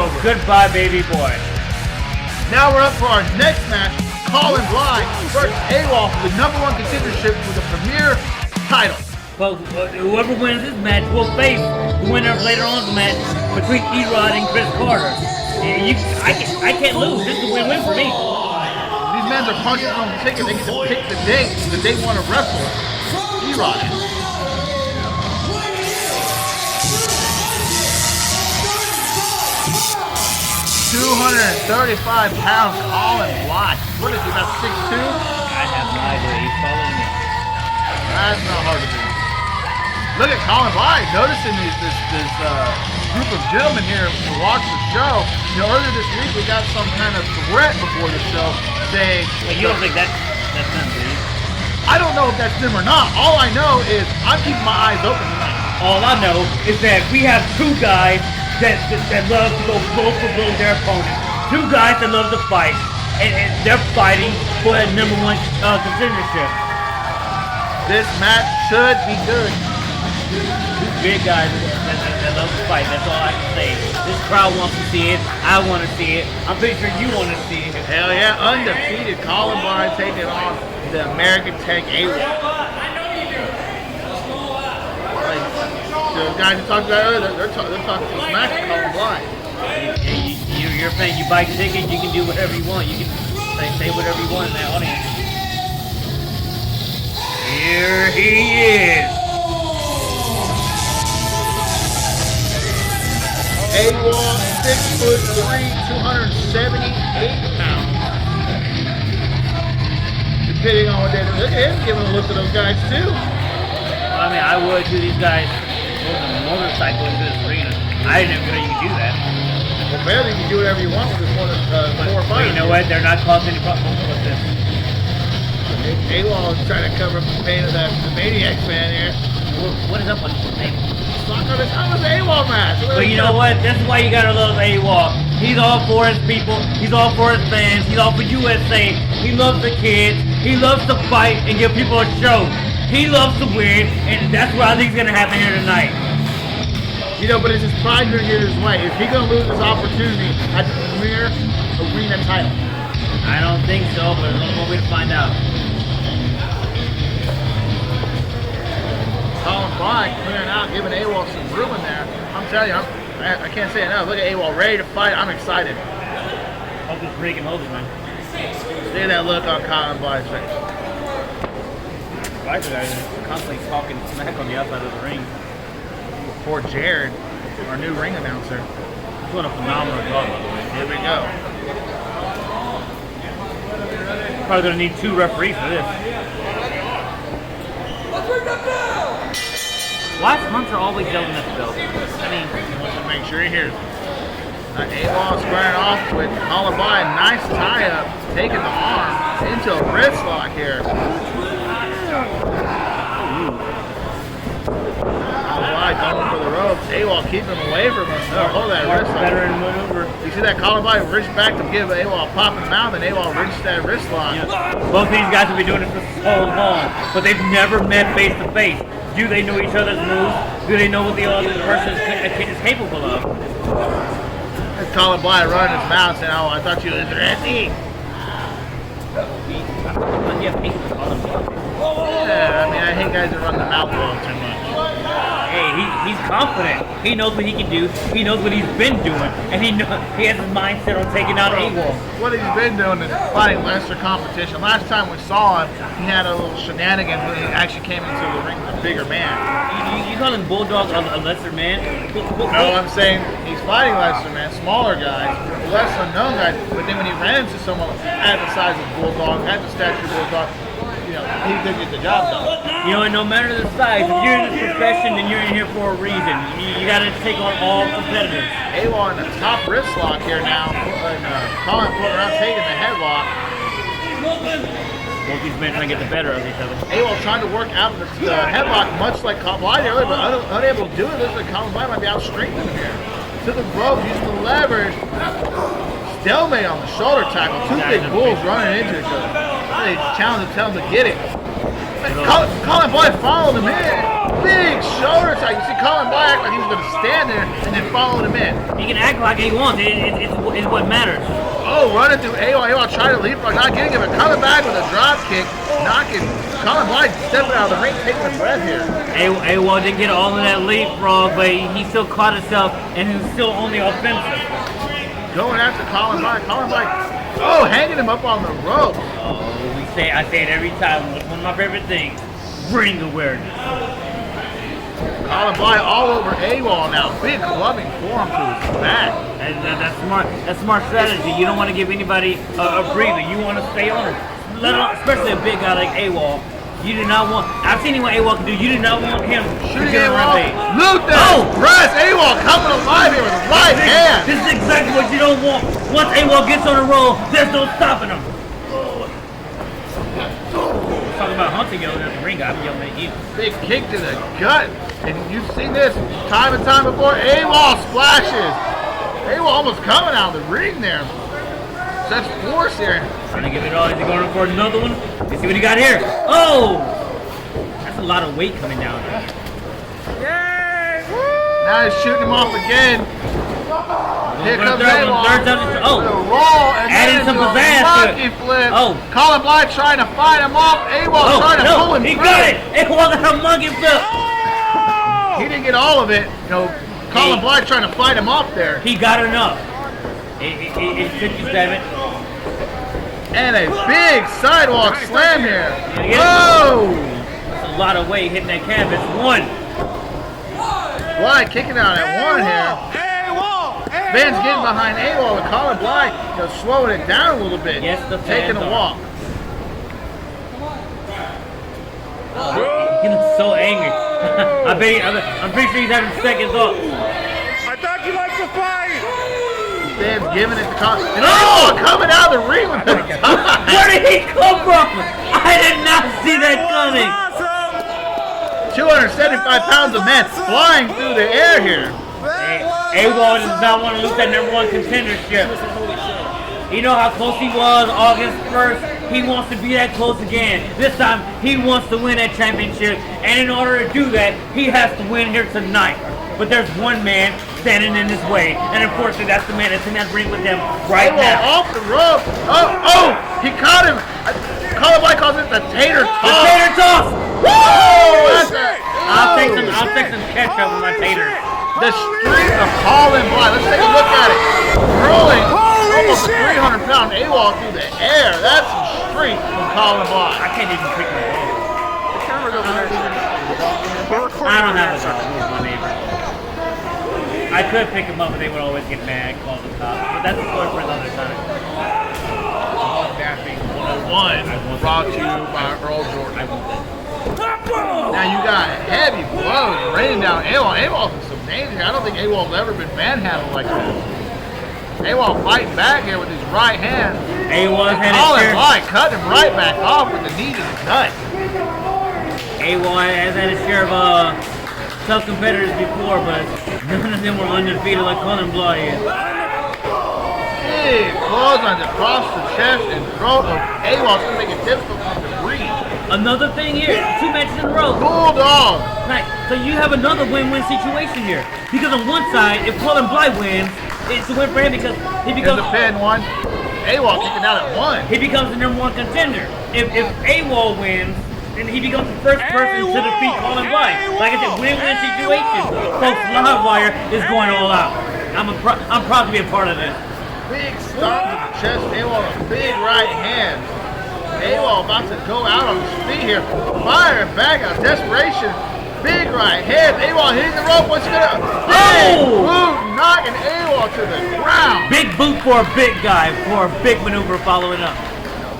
over. Goodbye, baby boy. Now we're up for our next match. Conlan Bly versus AWOL for the #1 contendership for the premier title. Well, whoever wins this match will face the winner later on in the match between E-Rod and Chris Carter. I can't lose. This is a win-win for me. These men are punching on the ticket. They get to pick the date that they want to wrestle. E-Rod. 235 pounds, Conlan Bly. What is he, about 6'2"? I have no idea. He's taller than me. That's not hard to do. Look at Conlan Bly noticing this group of gentlemen here to watch the show. You know, earlier this week we got some kind of threat before the show saying... Well, you don't think that's them, do you? I don't know if that's them or not. All I know is I'm keeping my eyes open tonight. All I know is that we have two guys that love to go blow for blow their opponent. Two guys that love to fight, and they're fighting for that #1 contendership. This match should be good. Two big guys that love to fight. That's all I can say. This crowd wants to see it. I want to see it. I'm pretty sure you want to see it. Hell yeah, undefeated Conlan Bly taking on the American Tank AWOL. The guys who talked about earlier, they're talking some smack to Conlan Bly. You're a fan. You buy tickets. You can do whatever you want. You can say whatever you want in that audience. Here he is. AWOL, 6'3", 278 pounds. Depending on what they do. Look at him giving a look at those guys too. I mean, I would do these guys on a motorcycle into this arena. I didn't know you could do that. Well, barely you can do whatever you want with this one, 4 or 5. But you know what? They're not causing any problems with this. AWOL is trying to cover up the pain of the Maniac fan here. What is up with this name? It's not going to come with the AWOL match. But you know what? That's why you gotta love AWOL. He's all for his people. He's all for his fans. He's all for USA. He loves the kids. He loves to fight and give people a show. He loves to win, and that's what I think is gonna happen here tonight. You know, but it's his pride going to get his way. Is he going to lose his opportunity at the premier arena title? I don't think so, but there's one way to find out. Conlan Bly clearing out, giving AWOL some room in there. I'm telling you, I can't say enough. Look at AWOL ready to fight. I'm excited. Hope this break and hold it, man. See that look on Conlan Bly's face. Why are constantly talking smack on the outside of the ring? Poor Jared, our new ring announcer. He's doing a phenomenal job, by the way. Here we go. Probably gonna need 2 referees for this. Why is Hunter always yelling at the belt? I mean, He wants to make sure he hears it. AWOL squaring off with Conlan Bly. Nice tie-up, taking the arm into a wrist lock here. Going for the ropes. AWOL keeping him away from him. Oh, hold that wrist lock. Veteran maneuver. You see that Conlan Bly reached back to give AWOL a pop in the mouth, and AWOL reached that wrist lock. Yeah. Both these guys have been doing it for so long, but they've never met face to face. Do they know each other's moves? Do they know what the other person is capable of? That's Conlan Bly running his mouth saying, "Oh, I thought you was ready." Yeah, I mean, I hate guys that run the mouth a little too much. Hey, he's confident. He knows what he can do. He knows what he's been doing, and he has his mindset on taking out AWOL. What he's been doing is fighting lesser competition. Last time we saw him, he had a little shenanigans when he actually came into the ring with a bigger man. You calling Bulldog a lesser man? No, I'm saying he's fighting lesser man, smaller guys, less unknown guys. But then when he ran into someone at the size of Bulldog, at the stature of Bulldog, you know, he could get the job done. You know, and no matter the size, if you're in this profession, then you're in here for a reason. You got to take on all competitors. AWOL in the top wrist lock here now, and Conlan pulling around, taking the headlock. Both these men trying to get the better of each other. AWOL trying to work out the headlock, much like Conlan Bly earlier, but unable to do it. Looks like Conlan Bly might be out strengthening here. To the rope, using the leverage. Stalemate on the shoulder tackle. Two big bulls running into each other. They challenge to tell them to get it. Conlan Bly followed him in. Big shoulder attack. You see Conlan Bly act like he was going to stand there and then followed him in. He can act like he wants. It's what matters. Oh, running through AWOL. AWOL trying to leapfrog, not getting him, but coming back with a drop kick, knocking Conlan Bly stepping out of the ring, taking a breath here. AWOL didn't get all of that leapfrog, but he still caught himself and he was still on the offensive. Going after Conlan Bly. Conlan Bly, oh, hanging him up on the rope. Oh, I say it every time. It's one of my favorite things. Ring awareness. Conlan Bly all over AWOL now. Big clubbing forearm to his back. And that's smart. That's smart strategy. You don't want to give anybody a breather. You want to stay on him. Especially a big guy like AWOL. You do not want. I've seen what AWOL can do. You do not want him to get on rampage. Luther! Oh! Press! AWOL coming alive here with a right hand. This is exactly what you don't want. Once AWOL gets on a roll, there's no stopping him. Talking about hunting yelling at the ring, I'm yelling at you. Big kick to the gut. And you've seen this time and time before. AWOL splashes. AWOL almost coming out of the ring there. Such force here. Trying to give it all. Is he going for another one? Let's see what he got here. Oh! That's a lot of weight coming down. Now he's shooting him off again. Here comes AWOL. Oh! Roll and adding some pizzazz monkey flip. Oh! Conlan Bly trying to fight him off. AWOL trying to pull him he through. got it! AWOL got a monkey flip! He didn't get all of it. You know, Conlan Bly trying to fight him off there. He got enough. It's 57. And a big sidewalk slam here. Whoa! That's a lot of weight hitting that canvas. One. Bly kicking out at one here. Ben's getting behind AWOL with Conlan Bly, slowing it down a little bit. Yes, the taking a walk. He looks so angry. I'm pretty sure he's having second thoughts. I thought you liked to fight. Ben's giving it to Conlan. And AWOL coming out of the ring with the Where did he come from? I did not see that coming. 275 pounds of men flying through the air here. AWOL does not want to lose that #1 contendership. You know how close he was August 1st? He wants to be that close again. This time, he wants to win that championship. And in order to do that, he has to win here tonight. But there's one man standing in his way. And unfortunately, that's the man that's in that ring with him right now. Off the rope. Oh, he caught him. Conlan Bly calls it the tater toss. The tater toss! Woo! I'll take some ketchup with my taters. The streak of Conlan Bly. Let's take a look at it. Rolling almost a 300-pound AWOL through the air. That's some streak from Conlan Bly. I can't even pick my dog. The camera's over there. I don't have a dog. He's my neighbor. I could pick him up, but they would always get mad, call the cops. But that's a story for another time. Napping 101 brought to you by Earl Jordan. I want that. Now you got heavy blows raining down AWOL. AWOL's in some danger. I don't think AWOL's ever been manhandled like this. AWOL fighting back here with his right hand. AWOL had Conlan Bly cutting him right back off with the knee to the gut. AWOL has had a share of tough competitors before, but none of them were undefeated like Conlan Bly is. Big clotheslines across the chest and throat of AWOL. It's going to make it difficult for him to breathe. Another thing here, 2 matches in a row. Bulldog. Right, so you have another win-win situation here. Because on one side, if Conlan Bly wins, it's a win for him because he becomes a pin one. AWOL kicking out at 1. He becomes the #1 contender. If AWOL wins, then he becomes the first person to defeat Conlan Bly. Like I said, win-win situation. Folks, Livewire is going all out. I'm proud to be a part of this. Big stop to the chest. AWOL a big right hand. AWOL about to go out on his feet here. Firing back out. Desperation. Big right hand. AWOL hitting the rope. What's gonna? Big boot knocking AWOL to the ground. Big boot for a big guy for a big maneuver following up.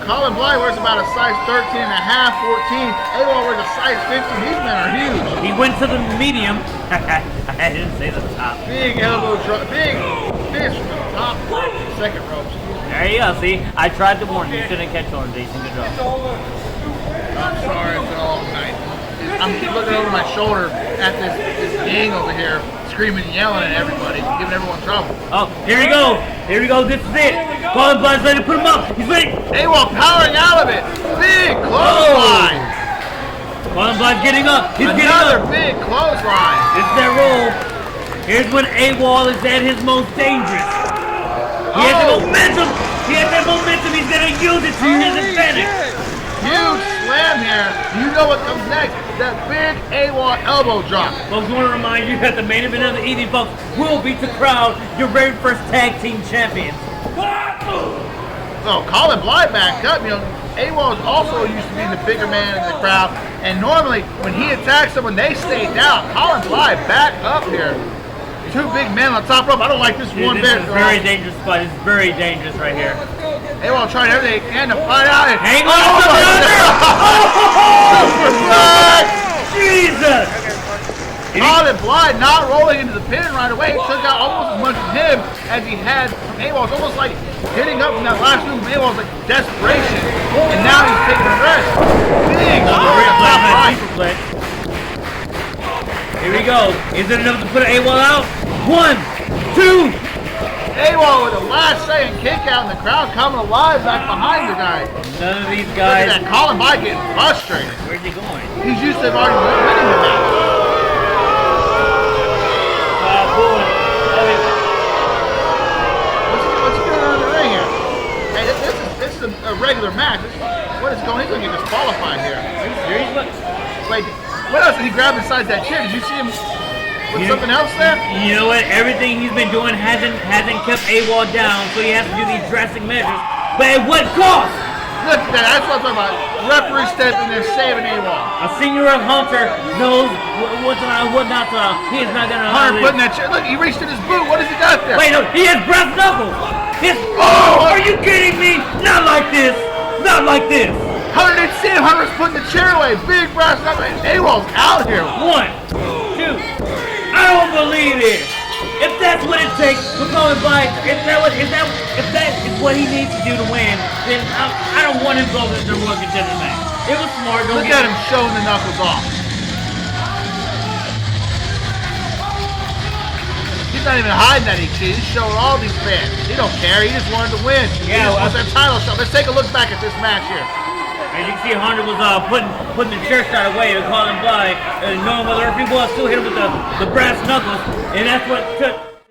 Conlan Bly wears about a size 13 and a half, 14. AWOL wears a size 15. These men are huge. He went to the medium. I didn't say the top. Big elbow drop. Big fist from the top. Second ropes. There you go. See, I tried to warn you. You shouldn't catch on, Jason. Good job. I'm sorry, it's been all night. I'm looking over my shoulder at this gang over here, screaming and yelling at everybody, giving everyone trouble. Oh, here we go. Here we go. This is it. Conlan Bly's ready to put him up. He's ready. AWOL powering out of it. Big clothesline. Conlan Bly's getting up. He's getting Another up. big clothesline. It's that roll. Here's when AWOL is at his most dangerous. He has the momentum. He has that momentum. He's going to use it to his advantage. Huge slam here. You know what comes next. That big AWOL elbow drop. Folks, I want to remind you that the main event of the evening, folks, will beat the crowd, your very first tag team champions. So Conlan Bly back up. You know, AWOL is also used to being the bigger man in the crowd. And normally, when he attacks someone, they stay down. Conlan Bly back up here. Two big men on top rope. I don't like this one This bit. is a very dangerous spot. It's very dangerous right here. AWOL trying everything they can to find out. And Hang on, oh my God! Jesus! Conlan Bly not rolling into the pin right away. He took out almost as much of him as he had from AWOL. It's almost like getting up from that last move from AWOL was like desperation. And now he's taking a rest. Big top right. Here we go. Is it enough to put AWOL out? 1, 2. AWOL with a last second kick out and the crowd coming alive back behind the guy. None of these Look guys. at that Conlan Bly getting frustrated. Where's he going? He's used to already winning the match. What's he doing on the ring here? Hey, this is a regular match. What is going on? He's going to get disqualified here. Are you serious? Wait, what else did he grab besides that chair? Did you see him with something else there? You know what? Everything he's been doing hasn't kept AWOL down, so he has to do these drastic measures. But at what cost? Look at that. That's what I'm talking about. Referee stepping there, saving AWOL. A senior Hunter knows what not to. He is not gonna. Hunter putting that chair. Look, he reached in his boot. What has he got there? Wait, no, he has brass knuckles. Oh, are you kidding me? Not like this. Not like this. Hunter didn't see him. Hunter's putting the chair away. Big brass knuckles. AWOL's out here. 1, 2. I don't believe it. If that's what it takes for Conlan Bly, if that is what he needs to do to win, then I don't want him to go to the World Contender match. It was smart. Look at him showing the knuckles off. He's not even hiding that he cheated. He's showing all these fans. He don't care. He just wanted to win. Yeah, he just wants that title shot. Let's take a look back at this match here. As you can see, Hunter was putting the chair shot away to Conlan Bly, knowing whether if he was still hit him with the brass knuckles, and that's what took